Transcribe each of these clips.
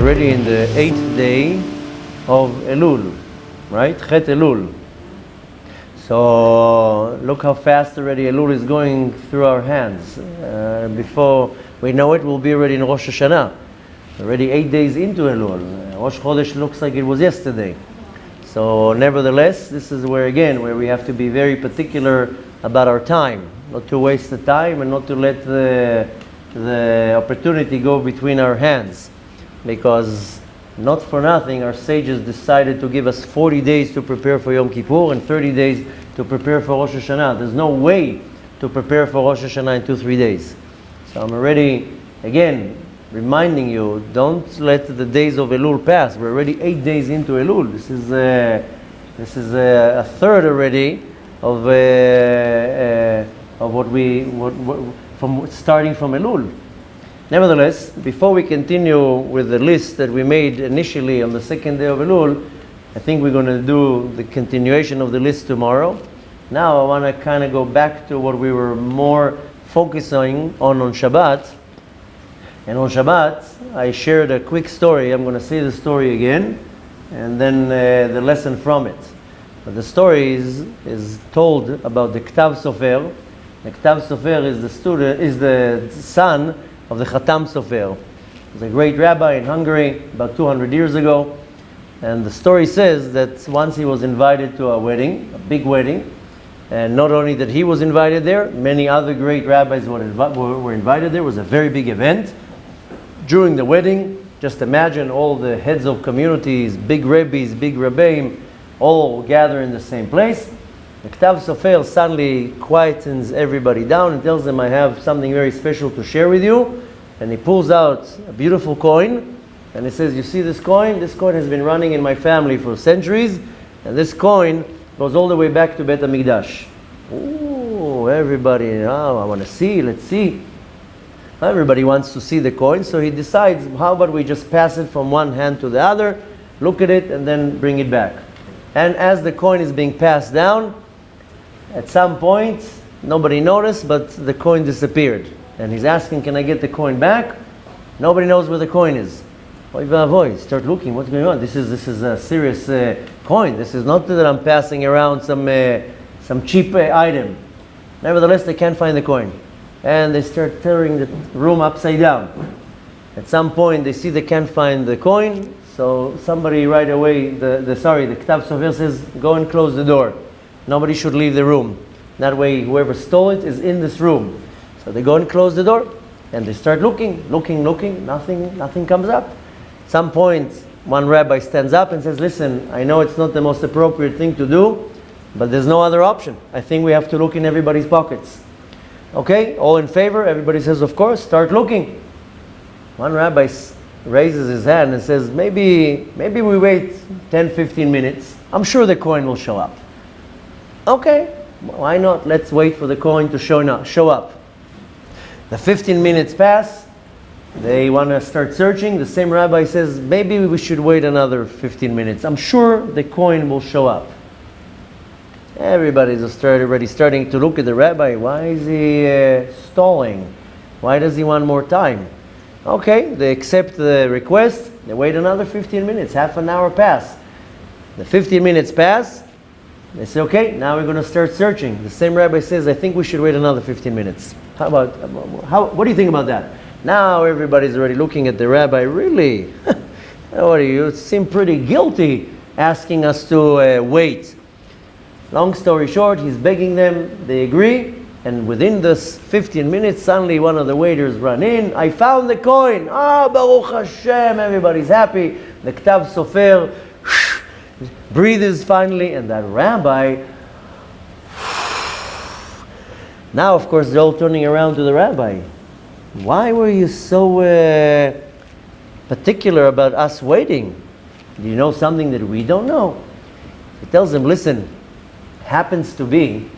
already in the 8th day of Elul, right? Chet Elul. So look how fast already Elul is going through our hands. Before we know it, we'll be already in Rosh Hashanah. Already 8 days into Elul. Rosh Chodesh looks like it was yesterday. So nevertheless, this is where we have to be very particular about our time. Not to waste the time and not to let the opportunity go between our hands. Because not for nothing, our sages decided to give us 40 days to prepare for Yom Kippur and 30 days to prepare for Rosh Hashanah. There's no way to prepare for Rosh Hashanah in 2-3 days. So I'm already, again, reminding you, don't let the days of Elul pass. We're already 8 days into Elul. This is a third already of from starting from Elul. Nevertheless, before we continue with the list that we made initially on the second day of Elul, I think we're going to do the continuation of the list tomorrow. Now I want to kind of go back to what we were more focusing on Shabbat. And on Shabbat, I shared a quick story. I'm going to say the story again, and then the lesson from it. But the story is told about the Ktav Sofer. The Ktav Sofer is the son of the Khatam Sofer. He was a great rabbi in Hungary about 200 years ago. And the story says that once he was invited to a wedding, a big wedding, and not only that he was invited there, many other great rabbis were invited there. It was a very big event. During the wedding, just imagine all the heads of communities, big rabbis, big rabbeim, all gather in the same place. The Ktav Sofer suddenly quietens everybody down and tells them, I have something very special to share with you. And he pulls out a beautiful coin, and he says, you see this coin? This coin has been running in my family for centuries, and this coin goes all the way back to Beit HaMikdash. Ooh, everybody, I want to see, let's see. Everybody wants to see the coin, so he decides, how about we just pass it from one hand to the other, look at it, and then bring it back. And as the coin is being passed down, at some point, nobody noticed, but the coin disappeared. And he's asking, can I get the coin back? Nobody knows where the coin is. Oy vavoy, start looking, what's going on? This is a serious coin. This is not that I'm passing around some cheap item. Nevertheless, they can't find the coin. And they start turning the room upside down. At some point, they see they can't find the coin, so somebody right away, the Ktav Sofer says, go and close the door. Nobody should leave the room. That way, whoever stole it is in this room. So they go and close the door, and they start looking, nothing comes up. At some point, one rabbi stands up and says, listen, I know it's not the most appropriate thing to do, but there's no other option. I think we have to look in everybody's pockets. Okay, all in favor? Everybody says, of course, start looking. One rabbi raises his hand and says, maybe we wait 10-15 minutes. I'm sure the coin will show up. Okay, why not? Let's wait for the coin to show up. The 15 minutes pass. They want to start searching. The same rabbi says, maybe we should wait another 15 minutes. I'm sure the coin will show up. Everybody's already starting to look at the rabbi. Why is he stalling? Why does he want more time? Okay, they accept the request. They wait another 15 minutes. Half an hour pass. The 15 minutes pass. They say, okay, now we're going to start searching. The same rabbi says, I think we should wait another 15 minutes. What do you think about that? Now everybody's already looking at the rabbi. Really? What do you seem pretty guilty asking us to wait. Long story short, he's begging them. They agree. And within this 15 minutes, suddenly one of the waiters run in. I found the coin. Baruch Hashem. Everybody's happy. The Ktav Sofer breathes finally, and that rabbi. Now, of course, they're all turning around to the rabbi. Why were you so particular about us waiting? Do you know something that we don't know? He tells them, listen, happens to be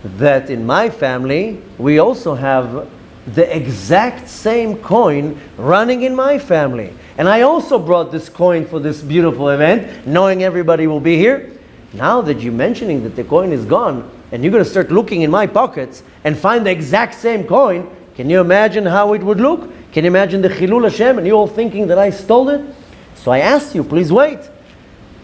that in my family, we also have the exact same coin running in my family. And I also brought this coin for this beautiful event, knowing everybody will be here. Now that you're mentioning that the coin is gone, and you're going to start looking in my pockets and find the exact same coin, can you imagine how it would look? Can you imagine the Chilul Hashem and you all thinking that I stole it? So I asked you, please wait.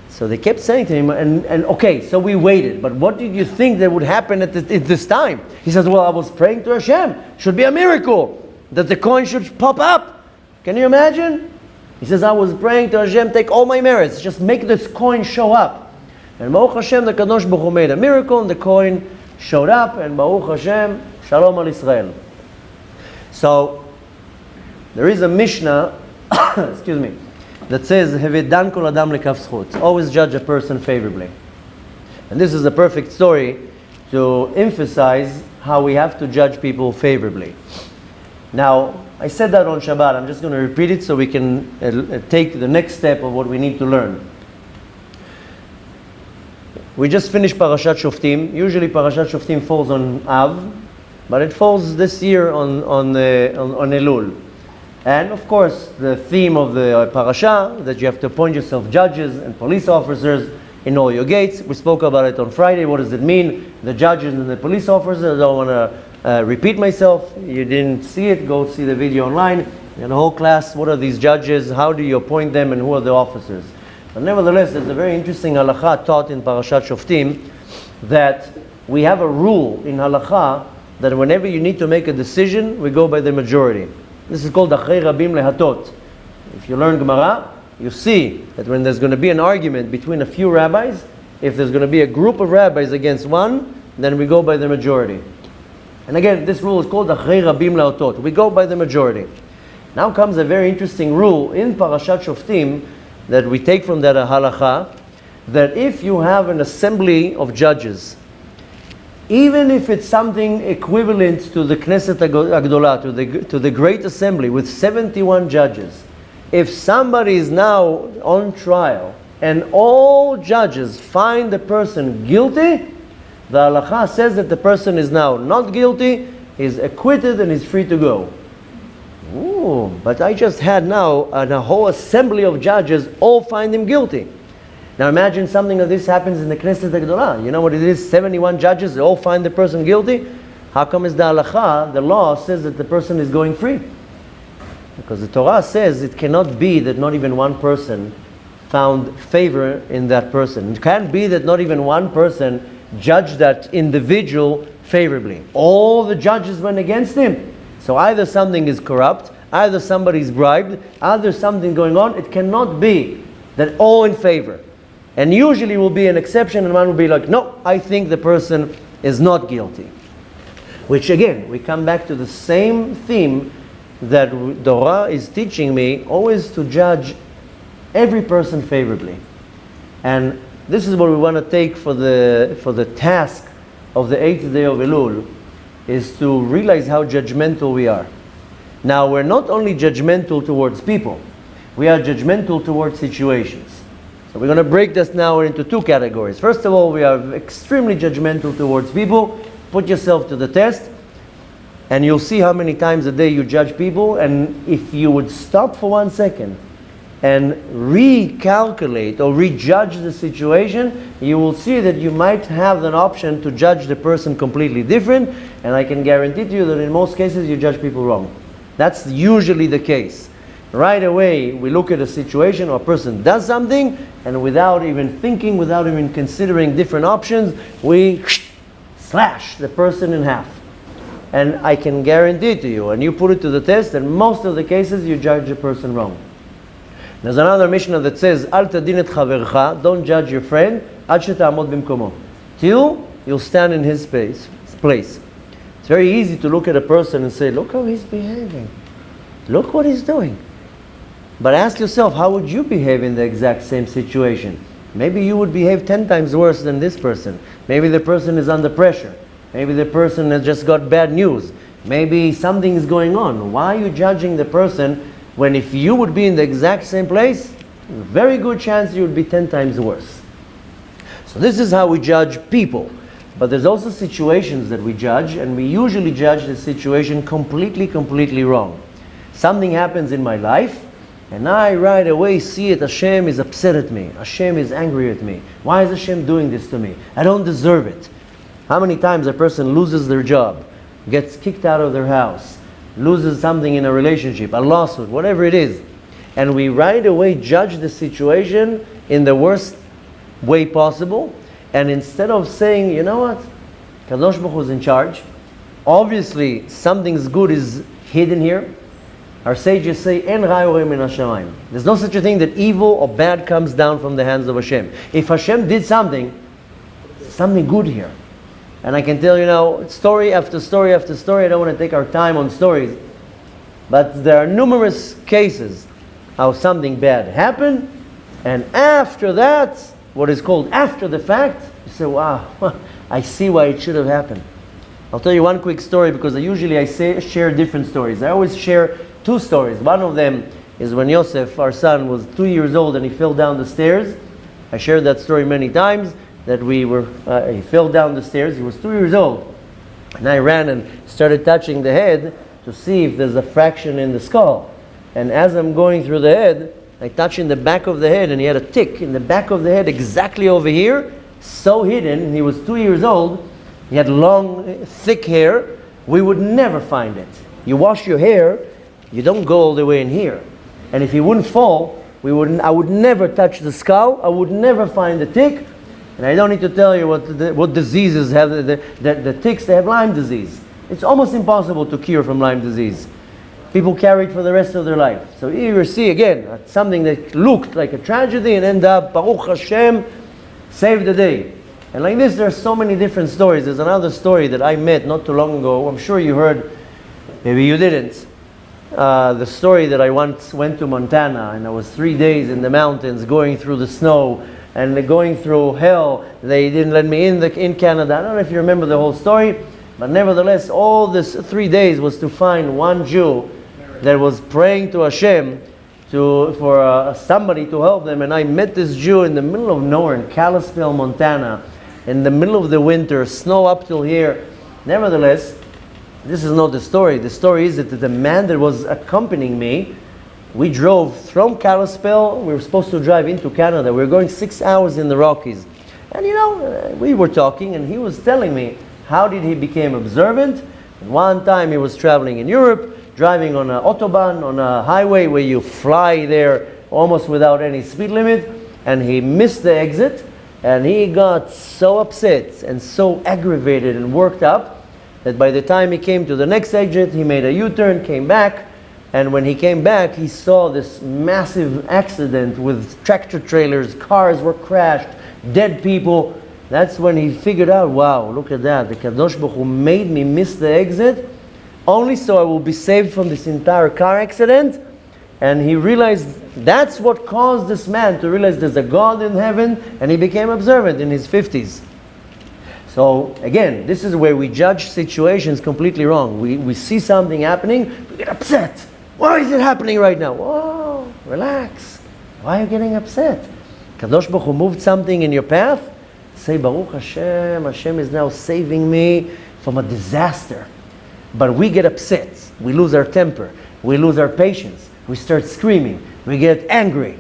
So they kept saying to him, and okay, so we waited. But what did you think that would happen at this time? He says, well, I was praying to Hashem. Should be a miracle that the coin should pop up. Can you imagine? He says, I was praying to Hashem, take all my merits, just make this coin show up. And Baruch Hashem, the Kadosh Baruch Hu made a miracle, and the coin showed up, and Baruch Hashem, Shalom al Israel. So, there is a Mishnah, excuse me, that says, Hevedan kol adam lekaf zchut. Always judge a person favorably. And this is a perfect story to emphasize how we have to judge people favorably. Now, I said that on Shabbat. I'm just going to repeat it so we can take the next step of what we need to learn. We just finished Parashat Shoftim. Usually Parashat Shoftim falls on Av, but it falls this year on Elul. And of course, the theme of the parasha, that you have to appoint yourself judges and police officers in all your gates. We spoke about it on Friday. What does it mean? The judges and the police officers. I don't want to repeat myself. You didn't see it, go see the video online. In the whole class, what are these judges? How do you appoint them, and who are the officers? But nevertheless, there's a very interesting halakha taught in Parashat Shoftim, that we have a rule in halakha that whenever you need to make a decision, we go by the majority. This is called Achrei Rabim Lehatot. If you learn Gemara, you see that when there's going to be an argument between a few rabbis, if there's going to be a group of rabbis against one, then we go by the majority. And again, this rule is called Achrei Rabim Lehatot. We go by the majority. Now comes a very interesting rule in Parashat Shoftim that we take from that halakha, that if you have an assembly of judges, even if it's something equivalent to the Knesset Agdolah, to the Great Assembly with 71 judges, if somebody is now on trial and all judges find the person guilty, the halakha says that the person is now not guilty, is acquitted, and is free to go. Ooh, but I just had now a whole assembly of judges all find him guilty. Now imagine something like this happens in the Knesset Agdolah. You know what it is? 71 judges, they all find the person guilty. How come is the halakha, the law says that the person is going free? Because the Torah says it cannot be that not even one person found favor in that person. It can't be that not even one person judged that individual favorably. All the judges went against him. So either something is corrupt, either somebody is bribed, either something going on. It cannot be that all in favor. And usually will be an exception, and one will be like, no, I think the person is not guilty. Which again, we come back to the same theme that Torah is teaching me, always to judge every person favorably. And this is what we want to take for the task of the 8th day of Elul, is to realize how judgmental we are. Now, we're not only judgmental towards people, we are judgmental towards situations. So we're going to break this now into two categories. First of all, we are extremely judgmental towards people. Put yourself to the test, and you'll see how many times a day you judge people. And if you would stop for 1 second and recalculate or rejudge the situation, you will see that you might have an option to judge the person completely different. And I can guarantee to you that in most cases you judge people wrong. That's usually the case. Right away, we look at a situation or a person does something, and without even thinking, without even considering different options, we slash the person in half. And I can guarantee to you, and you put it to the test, in most of the cases you judge a person wrong. There's another Mishnah that says, Al tadin et chavercha, don't judge your friend, ad sheta'amod bimkomo, till you'll stand in his place. It's very easy to look at a person and say, look how he's behaving. Look what he's doing. But ask yourself, how would you behave in the exact same situation? Maybe you would behave 10 times worse than this person. Maybe the person is under pressure. Maybe the person has just got bad news. Maybe something is going on. Why are you judging the person when if you would be in the exact same place, very good chance you would be 10 times worse? So this is how we judge people. But there's also situations that we judge, and we usually judge the situation completely wrong. Something happens in my life, and I right away see it. Hashem is upset at me. Hashem is angry at me. Why is Hashem doing this to me? I don't deserve it. How many times a person loses their job, gets kicked out of their house, loses something in a relationship, a lawsuit, whatever it is, and we right away judge the situation in the worst way possible. And instead of saying, you know what, Kadosh Baruch Hu is in charge, obviously something's good is hidden here. Our sages say, En ra yoreh min hashamayim. There's no such a thing that evil or bad comes down from the hands of Hashem. If Hashem did something good here. And I can tell you now, story after story after story. I don't want to take our time on stories. But there are numerous cases how something bad happened, and after that, what is called after the fact, you say, wow, I see why it should have happened. I'll tell you one quick story, because I share different stories. I always share two stories. One of them is when Yosef, our son, was 2 years old and he fell down the stairs. I shared that story many times, that he fell down the stairs. He was 2 years old. And I ran and started touching the head to see if there's a fraction in the skull. And as I'm going through the head, I touch in the back of the head, and he had a tick in the back of the head exactly over here, so hidden. He was 2 years old. He had long, thick hair. We would never find it. You wash your hair, you don't go all the way in here. And if he wouldn't fall, I would never touch the skull. I would never find the tick. And I don't need to tell you what diseases have the ticks. They have Lyme disease. It's almost impossible to cure from Lyme disease. People carry it for the rest of their life. So here you see again something that looked like a tragedy and ended up, Baruch Hashem, saved the day. And like this, there are so many different stories. There's another story that I met not too long ago. I'm sure you heard, maybe you didn't. The story that I once went to Montana, and I was 3 days in the mountains going through the snow and going through hell. They didn't let me in Canada. I don't know if you remember the whole story, but nevertheless, all this 3 days was to find one Jew that was praying to Hashem for somebody to help them. And I met this Jew in the middle of nowhere in Kalispell, Montana, in the middle of the winter, snow up till here. Nevertheless, this is not the story. The story is that the man that was accompanying me, we drove from Kalispell. We were supposed to drive into Canada. We were going 6 hours in the Rockies. And we were talking, and he was telling me how did he become observant. And one time he was traveling in Europe, driving on an autobahn, on a highway where you fly there almost without any speed limit, and he missed the exit, and he got so upset and so aggravated and worked up that by the time he came to the next exit, he made a U-turn, came back, and when he came back, he saw this massive accident with tractor trailers, cars were crashed, dead people. That's when he figured out, wow, look at that, the Kadosh Baruch Hu made me miss the exit, only so I will be saved from this entire car accident. And he realized that's what caused this man to realize there's a God in heaven, and he became observant in his 50s. So again, this is where we judge situations completely wrong. We see something happening, we get upset. Why is it happening right now? Whoa, relax. Why are you getting upset? Kadosh Baruch Hu moved something in your path. Say, Baruch Hashem, Hashem is now saving me from a disaster. But we get upset, we lose our temper, we lose our patience, we start screaming, we get angry.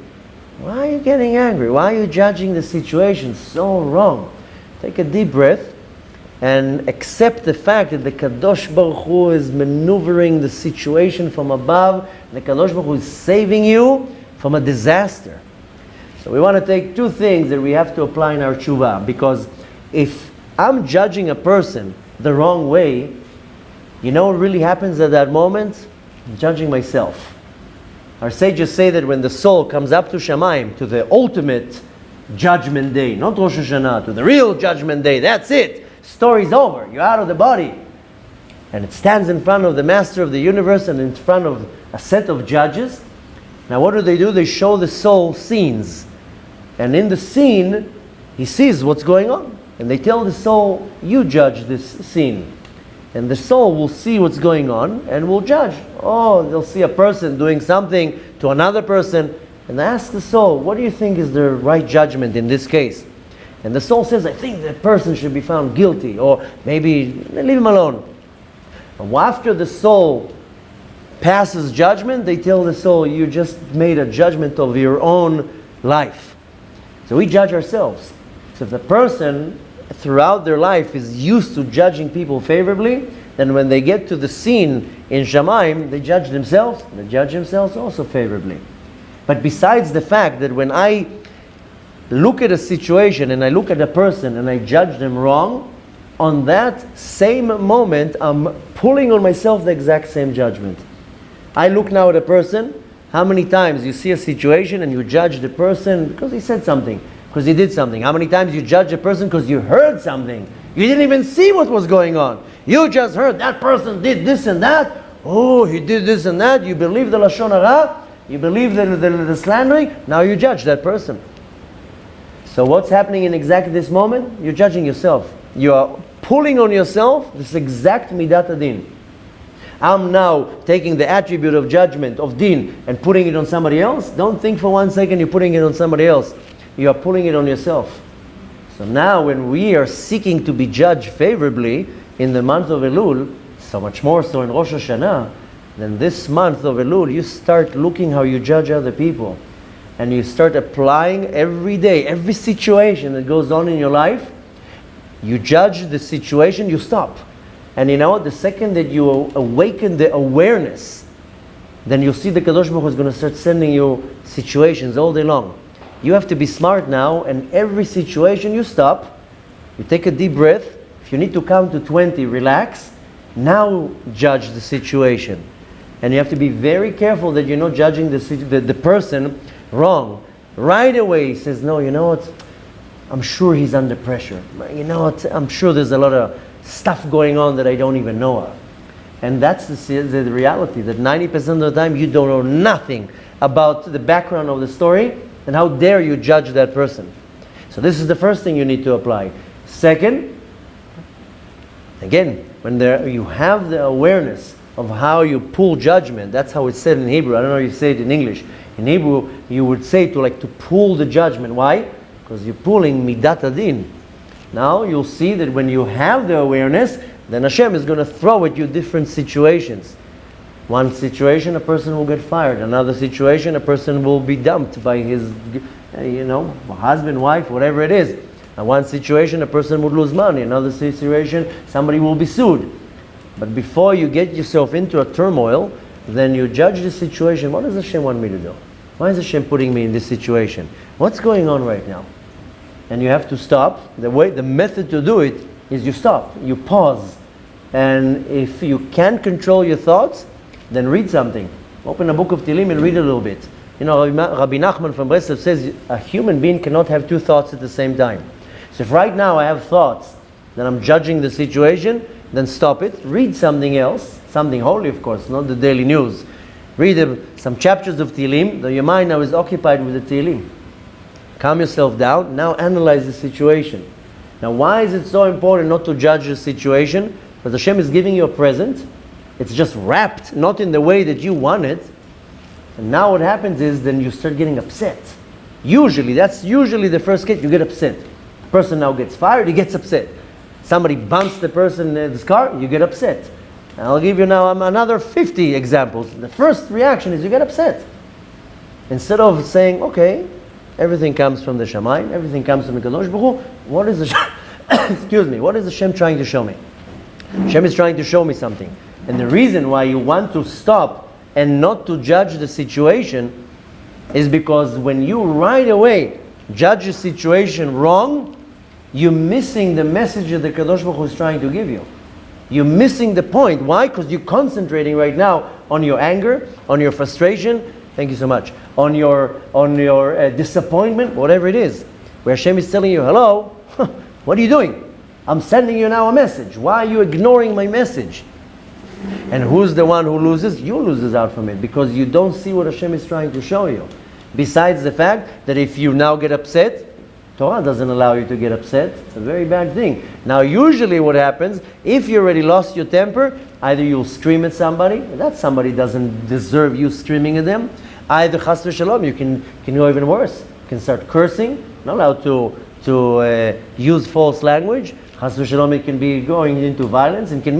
Why are you getting angry? Why are you judging the situation so wrong? Take a deep breath and accept the fact that the Kadosh Baruch Hu is maneuvering the situation from above. The Kadosh Baruch Hu is saving you from a disaster. So we want to take two things that we have to apply in our tshuva, because if I'm judging a person the wrong way, you know what really happens at that moment? I'm judging myself. Our sages say that when the soul comes up to Shamayim, to the ultimate judgment day, not Rosh Hashanah, to the real judgment day, that's it. Story's over. You're out of the body. And it stands in front of the master of the universe and in front of a set of judges. Now what do? They show the soul scenes. And in the scene, he sees what's going on. And they tell the soul, you judge this scene. And the soul will see what's going on and will judge. Oh, they'll see a person doing something to another person. And they ask the soul, what do you think is the right judgment in this case? And the soul says, I think that person should be found guilty. Or maybe leave him alone. And after the soul passes judgment, they tell the soul, you just made a judgment of your own life. So we judge ourselves. So if the person throughout their life is used to judging people favorably, then when they get to the scene in Shamayim, they judge themselves also favorably. But besides the fact that when I look at a situation and I look at a person and I judge them wrong, on that same moment I'm pulling on myself the exact same judgment. I look now at a person. How many times you see a situation and you judge the person because he said something, because he did something? How many times you judge a person because you heard something? You didn't even see what was going on. You just heard that person did this and that. Oh, he did this and that. You believe the Lashon Hara. You believe the slandering. Now you judge that person. So what's happening in exactly this moment? You're judging yourself. You are pulling on yourself this exact Midat Adin. I'm now taking the attribute of judgment, of din, and putting it on somebody else. Don't think for 1 second you're putting it on somebody else. You are pulling it on yourself. So now when we are seeking to be judged favorably in the month of Elul, so much more so in Rosh Hashanah, then this month of Elul, you start looking how you judge other people. And you start applying every day, every situation that goes on in your life. You judge the situation, you stop. And you know what? The second that you awaken the awareness, then you'll see the Kadosh Baruch Hu is going to start sending you situations all day long. You have to be smart now, and every situation you stop, you take a deep breath. If you need to count to 20, relax. Now judge the situation. And you have to be very careful that you're not judging the person wrong. Right away he says, no, you know what? I'm sure he's under pressure. You know what? I'm sure there's a lot of stuff going on that I don't even know of. And that's the reality, that 90% of the time you don't know nothing about the background of the story, and how dare you judge that person. So this is the first thing you need to apply. Second, again, when you have the awareness of how you pull judgment, that's how it's said in Hebrew. I don't know if you say it in English. In Hebrew, you would say to pull the judgment. Why? Because you're pulling Midat Adin. Now you'll see that when you have the awareness, then Hashem is going to throw at you different situations. One situation, a person will get fired. Another situation, a person will be dumped by his, husband, wife, whatever it is. And one situation, a person would lose money. Another situation, somebody will be sued. But before you get yourself into a turmoil, then you judge the situation. What does Hashem want me to do? Why is Hashem putting me in this situation? What's going on right now? And you have to stop. The method to do it is you stop, you pause. And if you can't control your thoughts, then read something. Open a book of Tehillim and read a little bit. Rabbi Nachman from Breslev says a human being cannot have two thoughts at the same time. So if right now I have thoughts that I'm judging the situation, then stop it, read something else, something holy of course, not the daily news. Read some chapters of Tehillim, though your mind now is occupied with the Tehillim. Calm yourself down, now analyze the situation. Now why is it so important not to judge the situation? Because Hashem is giving you a present. It's just wrapped, not in the way that you want it. And now what happens is then you start getting upset. That's usually the first case, you get upset. The person now gets fired, he gets upset. Somebody bumps the person in his car, you get upset. And I'll give you now another 50 examples. The first reaction is you get upset. Instead of saying, okay, everything comes from the Shamayim, everything comes from the Kadosh Baruch Hu, what is Hashem trying to show me? Hashem is trying to show me something. And the reason why you want to stop and not to judge the situation is because when you right away judge the situation wrong, you're missing the message that the Kadosh Baruch Hu is trying to give you. You're missing the point. Why? Because you're concentrating right now on your anger, on your frustration, thank you so much, on your disappointment, whatever it is. Where Hashem is telling you, hello, what are you doing? I'm sending you now a message. Why are you ignoring my message? And who's the one who loses? You loses out from it because you don't see what Hashem is trying to show you. Besides the fact that if you now get upset, Torah doesn't allow you to get upset. It's a very bad thing. Now usually what happens, if you already lost your temper, either you'll scream at somebody, that somebody doesn't deserve you screaming at them. Either chas v'shalom, you can go even worse. You can start cursing, not allowed to use false language. Chas v'shalom, it can be going into violence and can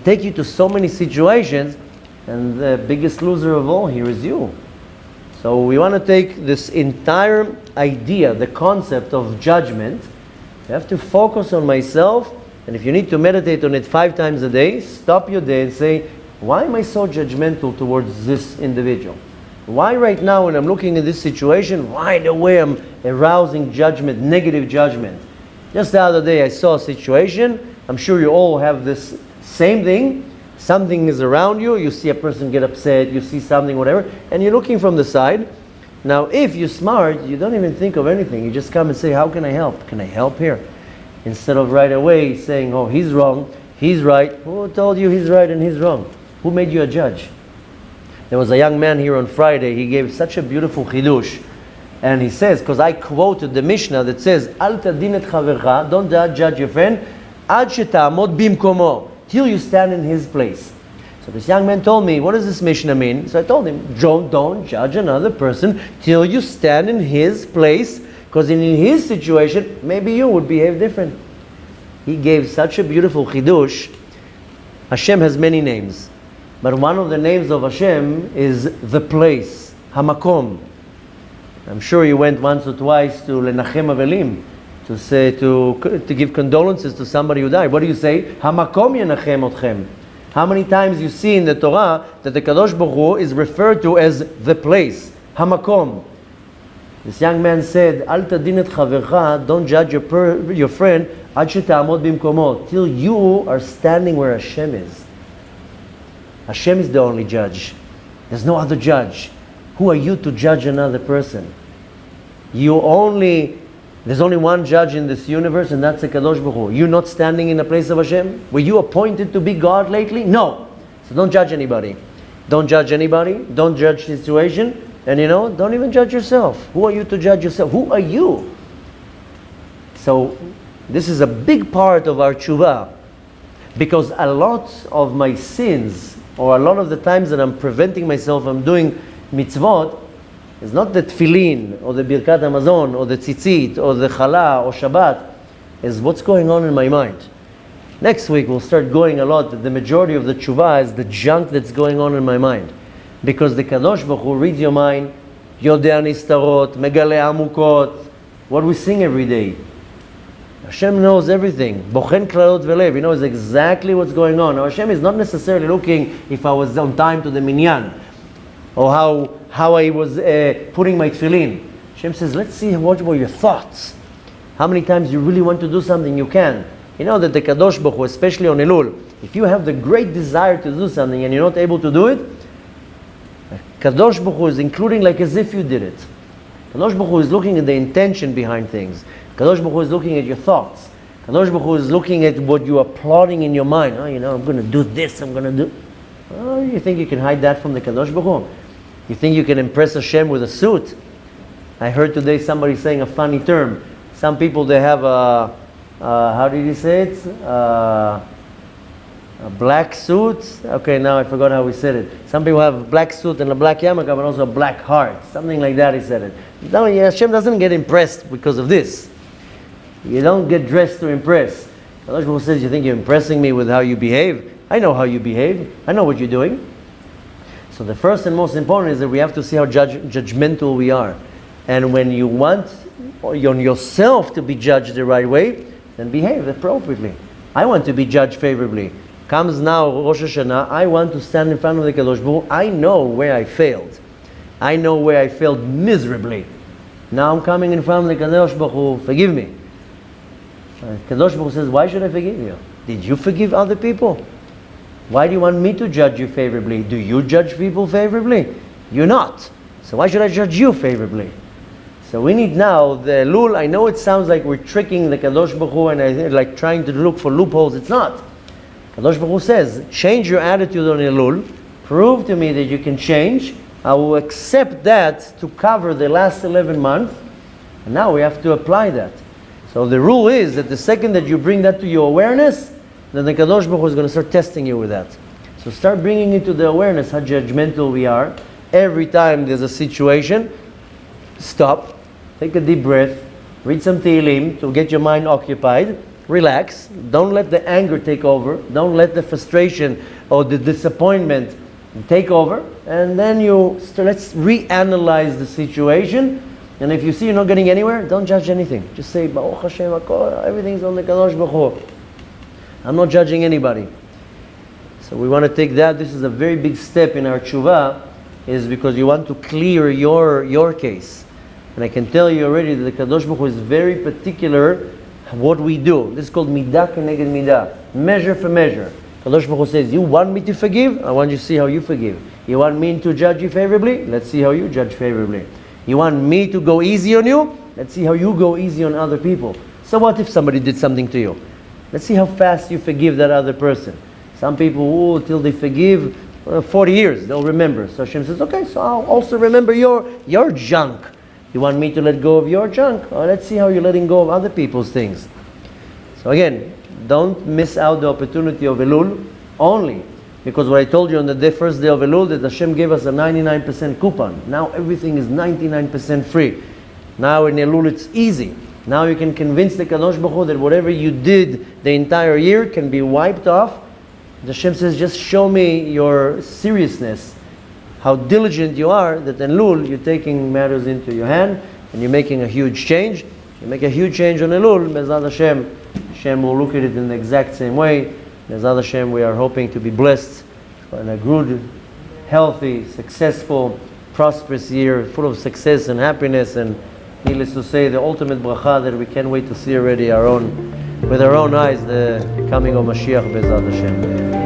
take you to so many situations, and the biggest loser of all here is you. So we want to take this entire idea, the concept of judgment. You have to focus on myself, and if you need to meditate on it 5 times a day, stop your day and say, why am I so judgmental towards this individual? Why right now when I'm looking at this situation, right away I'm arousing judgment, negative judgment? Just the other day I saw a situation, I'm sure you all have this same thing. Something is around you, you see a person get upset, you see something, whatever, and you're looking from the side. Now if you're smart, you don't even think of anything. You just come and say, how can I help? Can I help here? Instead of right away saying, oh, he's wrong, he's right. Who told you he's right and he's wrong? Who made you a judge? There was a young man here on Friday, he gave such a beautiful chidush. And he says, because I quoted the Mishnah that says, Al tadin et chavercha, don't judge your friend, ad shetamod bimkomo, till you stand in his place. So this young man told me, what does this Mishnah mean? So I told him, don't judge another person till you stand in his place, because in his situation, maybe you would behave different. He gave such a beautiful chidush. Hashem has many names, but one of the names of Hashem is the place, Hamakom. I'm sure you went once or twice to Lenachem Avelim to say to give condolences to somebody who died. What do you say? Hamakom yenachem otchem. How many times you see in the Torah that the Kadosh Baruch Hu is referred to as the place, Hamakom? This young man said, Al tadin et chavercha, don't judge your friend, ad shetamod bimkomo, till you are standing where Hashem is. Hashem is the only judge. There's no other judge. Who are you to judge another person? There's only one judge in this universe, and that's the Kadosh Baruch Hu. You're not standing in the place of Hashem? Were you appointed to be God lately? No. So don't judge anybody. Don't judge anybody. Don't judge the situation. And don't even judge yourself. Who are you to judge yourself? Who are you? So this is a big part of our tshuva. Because a lot of my sins, or a lot of the times that I'm preventing myself from doing mitzvot, is not the tefillin, or the birkat hamazon, or the tzitzit, or the challah, or Shabbat, is what's going on in my mind. Next week we'll start going a lot, the majority of the tshuva is the junk that's going on in my mind. Because the Kadosh Baruch Hu reads your mind, Yodea nistarot, megale amukot, what we sing every day. Hashem knows everything. Bochen klalot velev, He knows exactly what's going on. Now Hashem is not necessarily looking if I was on time to the minyan, or how I was putting my tefillin. Hashem says, let's see what were your thoughts. How many times you really want to do something, you can. You know that the Kadosh Baruch Hu, especially on Elul, if you have the great desire to do something and you're not able to do it, Kadosh Baruch Hu is including like as if you did it. Kadosh Baruch Hu is looking at the intention behind things. Kadosh Baruch Hu is looking at your thoughts. Kadosh Baruch Hu is looking at what you are plotting in your mind. I'm going to do this, I'm going to do... Oh, you think you can hide that from the Kadosh Baruch Hu? You think you can impress Hashem with a suit? I heard today somebody saying a funny term. Some people, they have a how did he say it? A black suit. Okay, now I forgot how we said it. Some people have a black suit and a black yarmulke, but also a black heart. Something like that, he said it. No, Hashem doesn't get impressed because of this. You don't get dressed to impress. Allah Baruch Hu says, you think you're impressing me with how you behave? I know how you behave. I know what you're doing. So the first and most important is that we have to see how judgmental we are. And when you want yourself to be judged the right way, then behave appropriately. I want to be judged favorably. Comes now Rosh Hashanah, I want to stand in front of the Kadosh Baruch Hu. I know where I failed. I know where I failed miserably. Now I'm coming in front of the Kadosh Baruch Hu, forgive me. Kadosh Baruch Hu says, why should I forgive you? Did you forgive other people? Why do you want me to judge you favorably? Do you judge people favorably? You're not. So why should I judge you favorably? So we need now the Elul. I know it sounds like we're tricking the Kadosh Baruch Hu and like trying to look for loopholes. It's not. Kadosh Baruch Hu says, change your attitude on Elul. Prove to me that you can change. I will accept that to cover the last 11 months. And now we have to apply that. So the rule is that the second that you bring that to your awareness, then the Kadosh Baruch Hu is going to start testing you with that. So start bringing it to the awareness how judgmental we are. Every time there's a situation, stop, take a deep breath, read some Tehillim to get your mind occupied, relax, don't let the anger take over, don't let the frustration or the disappointment take over, and then let's reanalyze the situation. And if you see you're not getting anywhere, don't judge anything. Just say, Baruch Hashem, everything's on the Kadosh Baruch Hu. I'm not judging anybody. So we want to take that. This is a very big step in our tshuva, is because you want to clear your case. And I can tell you already that the Kadosh Baruch Hu is very particular what we do. This is called midah keneged midah, measure for measure. Kadosh Baruch Hu says, you want me to forgive? I want you to see how you forgive. You want me to judge you favorably? Let's see how you judge favorably. You want me to go easy on you? Let's see how you go easy on other people. So what if somebody did something to you? Let's see how fast you forgive that other person. Some people, till they forgive 40 years, they'll remember. So Hashem says, okay, so I'll also remember your junk. You want me to let go of your junk? Well, let's see how you're letting go of other people's things. So again, don't miss out the opportunity of Elul only because what I told you on the first day of Elul that Hashem gave us a 99% coupon. Now everything is 99% free. Now in Elul it's easy. Now you can convince the Kadosh Baruch Hu that whatever you did the entire year can be wiped off. The Hashem says, just show me your seriousness, how diligent you are, that in Elul you're taking matters into your hand and you're making a huge change. You make a huge change on Elul, Be'ezrat Hashem, Hashem will look at it in the exact same way. Be'ezrat Hashem, we are hoping to be blessed in a good, healthy, successful, prosperous year, full of success and happiness, and needless to say, the ultimate bracha that we can't wait to see already with our own eyes, the coming of Mashiach, Be'ezrat Hashem.